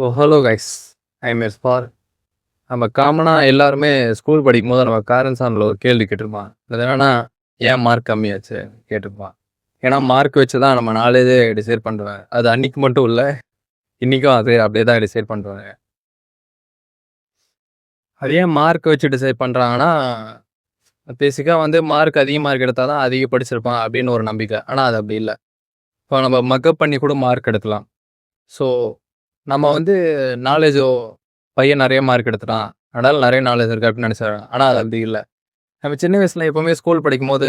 Hello guys. I am எஸ்பார். நம்ம காமனா எல்லாருமே ஸ்கூல் படிக்கும்போது நம்ம பேரண்ட்ஸ் நம்மள ஒரு கேள்வி கேட்டிருப்பான். அது என்னன்னா, "ஏன் மார்க் கம்மியாச்சு?" கேட்டிருப்பான். ஏன்னா மார்க் வச்சு தான் நம்ம நாலேஜே டிசைட் பண்ணுவேன். அது அன்னைக்கு மட்டும் இல்ல, இன்னைக்கும் அது அப்படியே தான் டிசைட் பண்றாங்க. அது ஏன் மார்க் வச்சு டிசைட் பண்றாங்கன்னா, பேசிக்கா வந்து மார்க் அதிக மார்க் எடுத்தா தான் அதிக படிச்சிருப்பான் அப்படின்னு ஒரு நம்பிக்கை. ஆனா அது அப்படி இல்ல. இப்போ நம்ம மக்கப் பண்ணி கூட மார்க் எடுக்கலாம். ஸோ நம்ம வந்து நாலேஜோ பையன் நெறைய மார்க் எடுத்துட்டான். அதனால நெறைய நாலேஜ் இருக்கு அப்படின்னு நெனைச்சாங்க. ஆனா அது அப்படி இல்ல. நம்ம சின்ன வயசுல எப்பவுமே ஸ்கூல் படிக்கும்போது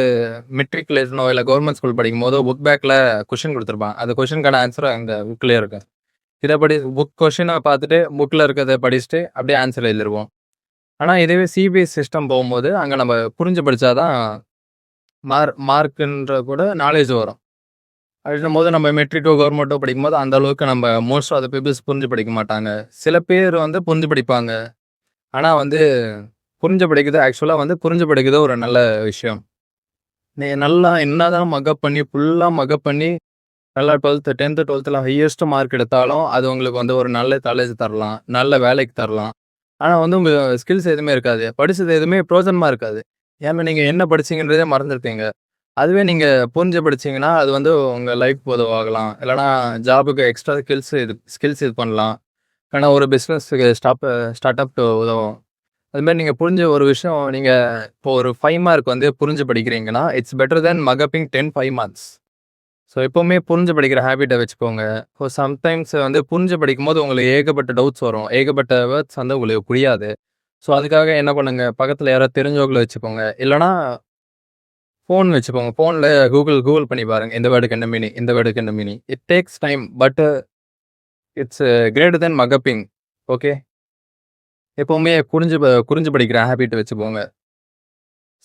மெட்ரிக்ல எழுதனோ இல்ல கவர்மெண்ட் ஸ்கூல் படிக்கும்போது புக் பேக்ல கொஸ்டின் குடுத்துருப்பான். அந்த கொஸ்டினுக்கான ஆன்ஸர் அங்க புக்லயே இருக்கும். இத படி புக் கொஸ்டின பார்த்துட்டு புக்ல இருக்கிறத படிச்சுட்டு அப்படியே ஆன்ஸர் எழுதிருவோம். ஆனா இதுவே சிபிஎஸ் சிஸ்டம் போகும்போது அங்க நம்ம புரிஞ்சு படிச்சா தான் மார்க்ன்ற கூட நாலேஜ் வரும். அப்படின்னும்போது நம்ம மெட்ரிக்கோ, கவர்மெண்ட்டோ படிக்கும்போது அந்த அளவுக்கு நம்ம மோஸ்ட் ஆஃப் த பீப்பிள்ஸ் புரிஞ்சு படிக்க மாட்டாங்க. சில பேர் வந்து புரிஞ்சு படிப்பாங்க. ஆனா வந்து புரிஞ்சு படிக்கிறது ஆக்சுவலா வந்து புரிஞ்சு படிக்கிறது ஒரு நல்ல விஷயம். நீங்க நல்லா என்னதான் மக்கப் பண்ணி ஃபுல்லா மக்கப் பண்ணி நல்லா 10th, 12த்ல ஹையஸ்ட் மார்க் எடுத்தாலும், அது உங்களுக்கு வந்து ஒரு நல்ல காலேஜ் தரலாம். நல்ல வேலைக்கு தரலாம். ஆனா வந்து உங்க ஸ்கில்ஸ் எதுவுமே இருக்காது. படிச்சது எதுவுமே பிரோஜனமா இருக்காது. ஏன்னா நீங்க என்ன படிச்சீங்கன்றதே மறந்துருப்பீங்க. அதுவே நீங்க புரிஞ்சு படிச்சீங்கன்னா, அது வந்து உங்க லைஃப்க்கு உதவாகலாம். இல்லன்னா ஜாபுக்கு எக்ஸ்ட்ரா ஸ்கில்ஸ் இது பண்ணலாம். இல்லன்னா ஒரு பிசினஸ்க்கு ஸ்டார்ட் அப் உதவும். அதுமாரி நீங்க புரிஞ்ச ஒரு விஷயம் நீங்க இப்போ ஒரு 5 மார்க் வந்து புரிஞ்சு படிக்கிறீங்கன்னா, it's better then mug upping 10 5 marks. So எப்பவுமே புரிஞ்சு படிக்கிற ஹேபிட்ட வச்சுக்கோங்க. சம்டைம்ஸ் வந்து புரிஞ்சு படிக்கும்போது உங்களுக்கு ஏகப்பட்ட டவுட்ஸ் வரும். ஏகப்பட்ட வேர்ட்ஸ் வந்து உங்களுக்கு புரியாது. ஸோ அதுக்காக என்ன பண்ணுங்க, பக்கத்துல யாராவது தெரிஞ்சவங்கள வச்சுக்கோங்க. இல்லன்னா ஃபோன் வச்சுக்கோங்க. ஃபோன்ல கூகுள் பண்ணி பாருங்க. இந்த வேர்டுக்கு என்ன மீனிங்? இந்த வேர்டுக்கு என்ன meaning? It takes time. But it's greater then mug upping. Okay. எப்பவுமே புரிஞ்சு படிக்கிற ஹேபிட் வச்சுக்கோங்க.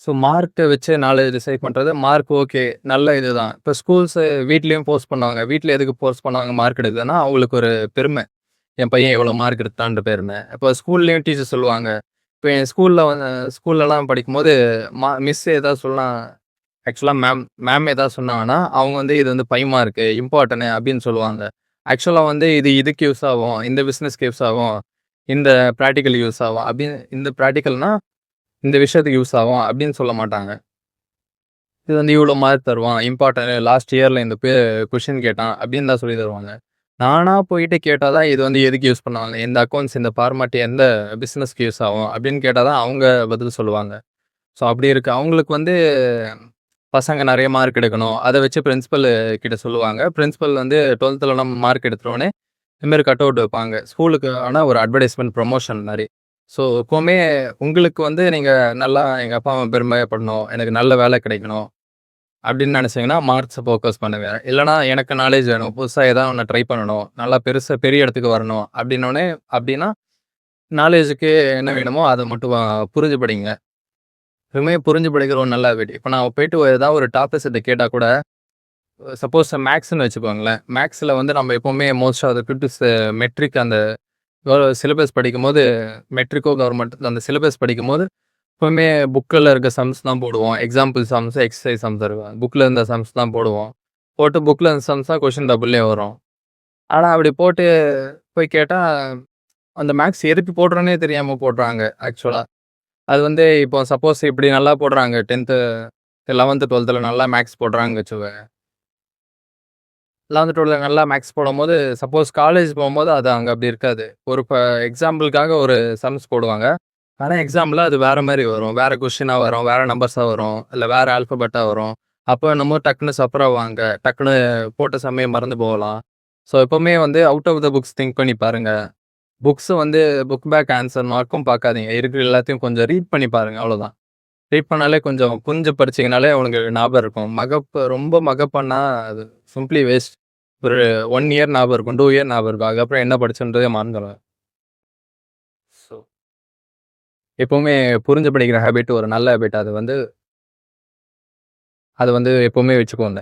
ஸோ மார்க்க வச்சு நாலேட்ஜ் டிசைட் பண்றது, மார்க் ஓகே. நல்ல இதுதான். இப்ப ஸ்கூல்ஸ் வீட்லயும் ஃபோர்ஸ் பண்ணுவாங்க. வீட்ல எதுக்கு ஃபோர்ஸ் பண்ணுவாங்க மார்க் எடுக்குதுன்னா, அவங்களுக்கு ஒரு பெருமை. என் பையன் இவ்வளோ மார்க் எடுத்தான்ற பெருமை. இப்ப ஸ்கூல்லயும் டீச்சர் சொல்லுவாங்க. இப்ப என் ஸ்கூல்லலாம் படிக்கும்போது மிஸ் ஏதாவது சொன்னா ஆக்சுவலா மேம் ஏதாவது சொன்னாங்கன்னா, அவங்க வந்து இது வந்து 5 மார்க்கு இம்பார்ட்டன்ட் அப்படின்னு சொல்லுவாங்க. ஆக்சுவலா வந்து இது இதுக்கு யூஸ் ஆகும். இந்த பிசினஸ்க்கு யூஸ் ஆகும். இந்த பிராக்டிகல் யூஸ் ஆகும். அப்படின்னு இந்த பிராக்டிகல்னா இந்த விஷயத்துக்கு யூஸ் ஆகும் அப்படின்னு சொல்ல மாட்டாங்க. இது வந்து இவ்வளோ மார்க் தருவான். இம்பார்ட்டன்ட் லாஸ்ட் இயர்ல இந்த கொஸ்டின் கேட்டான் அப்படின்னு தான் சொல்லி தருவாங்க. நானா போயிட்டு கேட்டா தான் இது வந்து எதுக்கு யூஸ் பண்ணுவாங்க? இந்த அக்கவுண்ட்ஸ் இந்த ஃபார்மாட் எந்த பிசினஸ்க்கு யூஸ் ஆகும்? அப்படின்னு கேட்டா தான் அவங்க பதில் சொல்லுவாங்க. ஸோ அப்படி இருக்கு. அவங்களுக்கு வந்து பசங்க நெறைய மார்க் எடுக்கணும். அத வச்சு பிரின்சிபல் கிட்ட சொல்லுவாங்க. பிரின்சிபல் வந்து 12த்ல நம்ம மார்க் எடுத்துட்டோனே இது மாரி கட் அவுட் வைப்பாங்க. ஸ்கூலுக்கு ஆனா ஒரு அட்வர்டைஸ்மென்ட் ப்ரமோஷன் மாரி. ஸோ எப்பவுமே உங்களுக்கு வந்து நீங்க நல்லா எங்க அப்பா, அம்மா பெருமைப்படணும். எனக்கு நல்ல வேலை கிடைக்கணும். அப்படின்னு நெனைச்சீங்கன்னா, மார்க்ஸ ஃபோக்கஸ் பண்ணுங்க. இல்லன்னா எனக்கு நாலேட்ஜ் வேணும். புதுசா ஏதாவது ஒண்ணு ட்ரை பண்ணணும். நல்லா பெருசா பெரிய இடத்துக்கு வரணும். அப்படின்னா நாலேட்ஜுக்கு என்ன வேணுமோ அத மட்டும் புரிஞ்சு படிங்க. எப்பவுமே புரிஞ்சு படிக்கிற ஒரு நல்ல ஹேபிட். இப்ப நான் போயிட்டு ஏதாவது ஒரு டாபிக் செட்ட கேட்டா கூட, சப்போஸ் மேத்ஸ்ன்னு வச்சுக்கோங்களேன். மேத்ஸ்ல வந்து நம்ம எப்பவுமே most of the peoples matric அந்த சிலபஸ் படிக்கும்போது மெட்ரிக்கோ, கவர்மெண்ட் அந்த சிலபஸ் படிக்கும்போது எப்பவுமே புக்ல இருக்க சம்ஸ் தான் போடுவோம். எக்ஸாம்பிள் சம்ஸ், எக்ஸர்சைஸ் சம்ஸ் இருக்கும். புக்ல இருந்த சம்ஸ் தான் போடுவோம். போட்டு புக்ல இருந்த சம்ஸ் தான் கொஸ்டின் டபுள்லயே வரும். ஆனா அப்படி போட்டு போய் கேட்டா, அந்த மேத்ஸ் எதுக்கு போடுறோன்னே தெரியாம போடுறாங்க ஆக்சுவலா. அது வந்து இப்போ சப்போஸ் இப்படி நல்லா போடுறாங்க 10த் 11த் 12த்ல நல்லா மேத்ஸ் போடுறாங்கன்னு வச்சுக்கோங்க. 11த் 12த்ல நல்லா மேத்ஸ் போடும்போது, சப்போஸ் காலேஜ் போகும்போது அது அங்க அப்படி இருக்காது. ஒரு எக்ஸாம்பிளுக்காக ஒரு சம்ஸ் போடுவாங்க. ஆனா எக்ஸாம்ல அது வேற மாரி வரும். வேற கொஸ்டினா வரும். வேற நம்பர்ஸா வரும். இல்ல வேற ஆல்ஃபபெட்டா வரும். அப்போ என்னமோ டக்குனு சஃபர் ஆவாங்க. டக்குனு போட்ட சம்மே மறந்து போகலாம். ஸோ எப்பவுமே வந்து out of the books think பண்ணி பாருங்க. புக்ஸ் வந்து புக் பேக் ஆன்ஸர் மார்க்கும் பார்க்காதீங்க. இருக்கிற எல்லாத்தையும் கொஞ்சம் ரீட் பண்ணி பாருங்க. அவ்வளோதான். ரீட் பண்ணாலே கொஞ்சம் புரிஞ்சு படிச்சீங்கனாலே உங்களுக்கு ஞாபகம் இருக்கும். ரொம்ப மகப் பண்ணா அது சிம்ப்ளி வேஸ்ட். ஒரு 1 இயர் ஞாபகம் இருக்கும். 2 இயர் ஞாபகம் இருக்கும். அதுக்கப்புறம் என்ன படிச்சோன்றதே மறந்துருவேன். ஸோ எப்பவுமே புரிஞ்சு படிக்கிற ஹேபிட் ஒரு நல்ல ஹேபிட். அது வந்து எப்பவுமே வச்சுக்கோங்க.